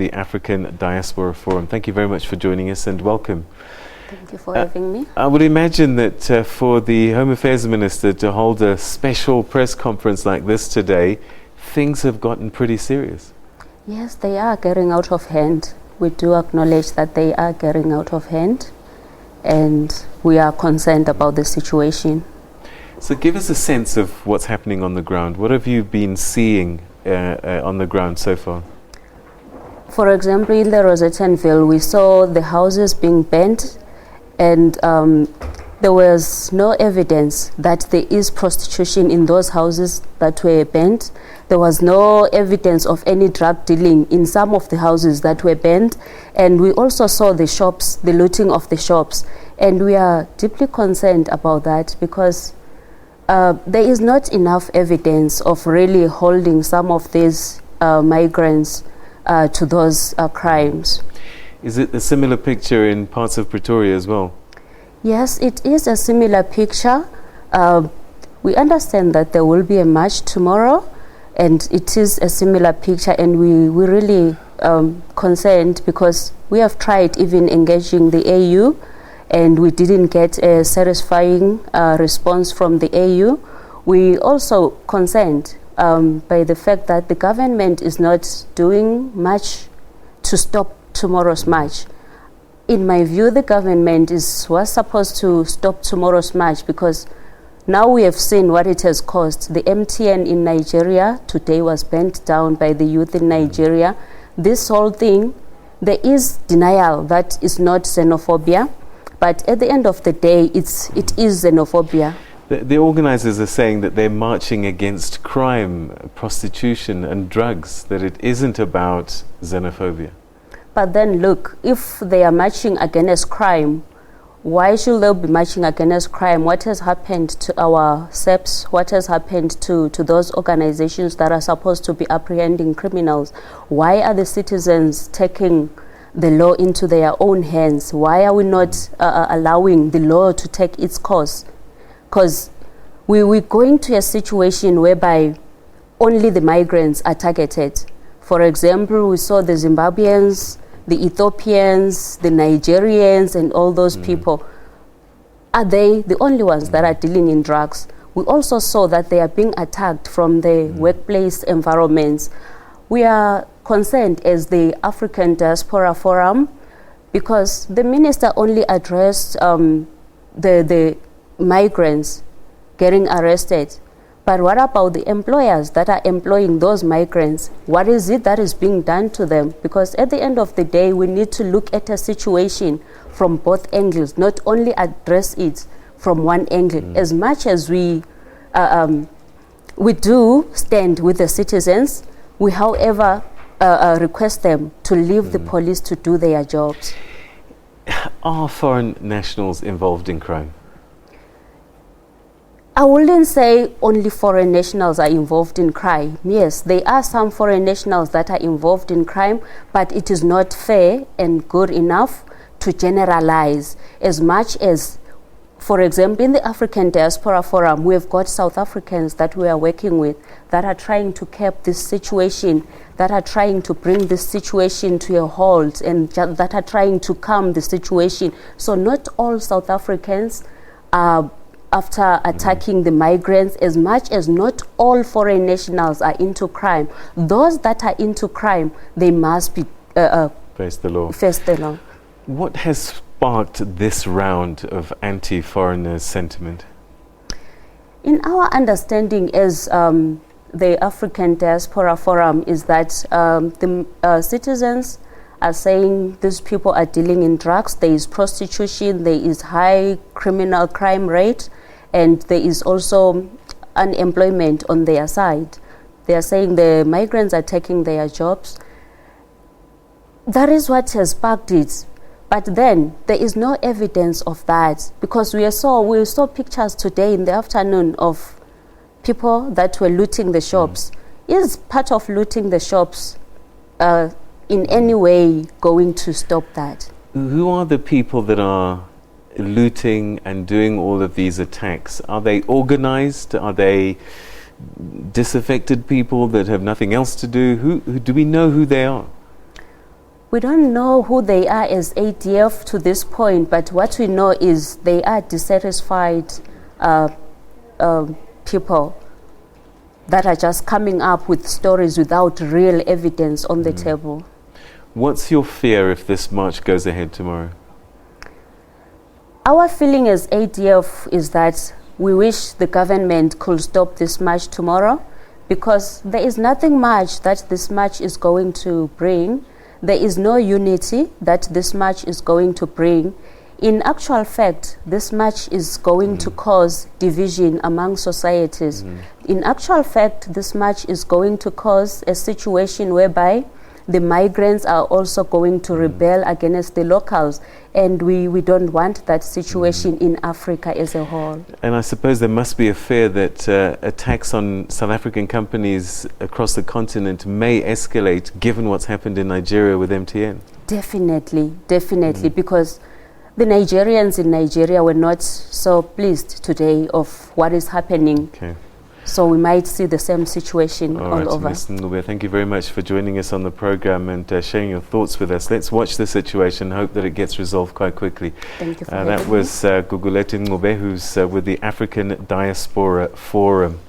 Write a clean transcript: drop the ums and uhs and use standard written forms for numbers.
the African Diaspora Forum. Thank you very much for joining us and welcome. Thank you for having me. I would imagine that for the Home Affairs Minister to hold a special press conference like this today, things have gotten pretty serious. Yes, they are getting out of hand. We do acknowledge that they are getting out of hand, and we are concerned about the situation. So give us a sense of what's happening on the ground. What have you been seeing on the ground so far? For example, in the Rosettenville, we saw the houses being burnt, and there was no evidence that there is prostitution in those houses that were burnt. There was no evidence of any drug dealing in some of the houses that were burnt. And we also saw the shops, the looting of the shops. And we are deeply concerned about that because there is not enough evidence of really holding some of these migrants to those crimes. Is it a similar picture in parts of Pretoria as well? Yes, it is a similar picture. We understand that there will be a march tomorrow, and it is a similar picture, and we're really concerned because we have tried even engaging the AU, and we didn't get a satisfying response from the AU. We also concerned by the fact that the government is not doing much to stop tomorrow's march. In my view, the government was supposed to stop tomorrow's march because now we have seen what it has caused. The MTN in Nigeria today was burnt down by the youth in Nigeria. This whole thing, there is denial that it's not xenophobia, but at the end of the day, it is xenophobia. The organisers are saying that they're marching against crime, prostitution and drugs, that it isn't about xenophobia. But then look, if they are marching against crime, why should they be marching against crime? What has happened to our SABC? What has happened to those organizations that are supposed to be apprehending criminals? Why are the citizens taking the law into their own hands? Why are we not allowing the law to take its course? Because we're going to a situation whereby only the migrants are targeted. For example, we saw the Zimbabweans, the Ethiopians, the Nigerians, and all those people. Are they the only ones that are dealing in drugs? We also saw that they are being attacked from the workplace environments. We are concerned as the African Diaspora Forum because the minister only addressed the migrants getting arrested. But what about the employers that are employing those migrants? What is it that is being done to them? Because at the end of the day, we need to look at a situation from both angles, not only address it from one angle. As much as we do stand with the citizens, we, however, request them to leave the police to do their jobs. Are foreign nationals involved in crime? I wouldn't say only foreign nationals are involved in crime. Yes, there are some foreign nationals that are involved in crime, but it is not fair and good enough to generalize. As much as, for example, in the African Diaspora Forum, we have got South Africans that we are working with that are trying to curb this situation, that are trying to bring this situation to a halt, and that are trying to calm the situation. So not all South Africans are after attacking the migrants, as much as not all foreign nationals are into crime. Those that are into crime, they must be face the law. Face the law. What has sparked this round of anti-foreigners sentiment? In our understanding as the African Diaspora Forum is that the citizens are saying these people are dealing in drugs, there is prostitution, there is high criminal crime rate, and there is also unemployment on their side. They are saying the migrants are taking their jobs. That is what has sparked it. But then there is no evidence of that because we saw pictures today in the afternoon of people that were looting the shops. Is part of looting the shops in any way going to stop that? Who are the people that are looting and doing all of these attacks? Are they organized? Are they disaffected people that have nothing else to do? Who do we know who they are? We don't know who they are as ADF to this point, but what we know is they are dissatisfied people that are just coming up with stories without real evidence on the table. What's your fear if this march goes ahead tomorrow? Our feeling as ADF is that we wish the government could stop this march tomorrow, because there is nothing much that this march is going to bring. There is no unity that this march is going to bring. In actual fact, this march is going to cause division among societies. In actual fact, this march is going to cause a situation whereby the migrants are also going to rebel against the locals, and we don't want that situation in Africa as a whole. And I suppose there must be a fear that attacks on South African companies across the continent may escalate given what's happened in Nigeria with MTN. Definitely, definitely, because the Nigerians in Nigeria were not so pleased today of what is happening. Okay. So we might see the same situation all over. Ms. Ncube, thank you very much for joining us on the program and sharing your thoughts with us. Let's watch the situation, hope that it gets resolved quite quickly. Thank you for that was Gugulethu Ncube, who's with the African Diaspora Forum.